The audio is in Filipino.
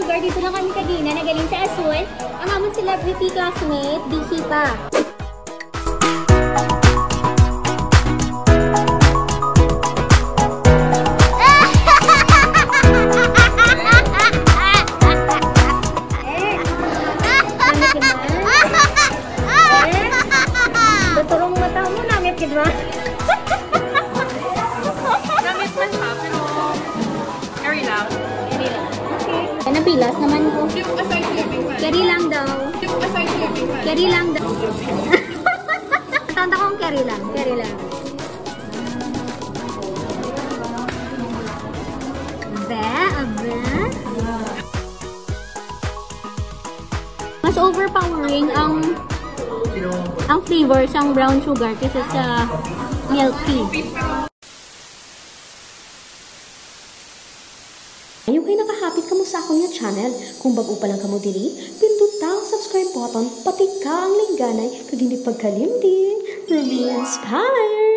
sugar. Dito lang kami kagina. Nagaling sa Asun. Ang among celebrity classmate, DC pa. Turong mata mo, namit ka ba? Namit man siya, pero carry lang. Carry lang. Okay. Anong pilas naman ko? Carry lang daw. Carry lang daw. Tanda kong carry lang. Carry lang. Aba. Mas overpowering ang flavor sa brown sugar kaysa sa milk tea. Ayaw kayo nakahapit ka mo sa akong yung channel. Kung bago pa lang ka mo dili, pindot ang subscribe button, pati ka ang lingganay, kag hindi pagkalimdi. Ruby Inspired!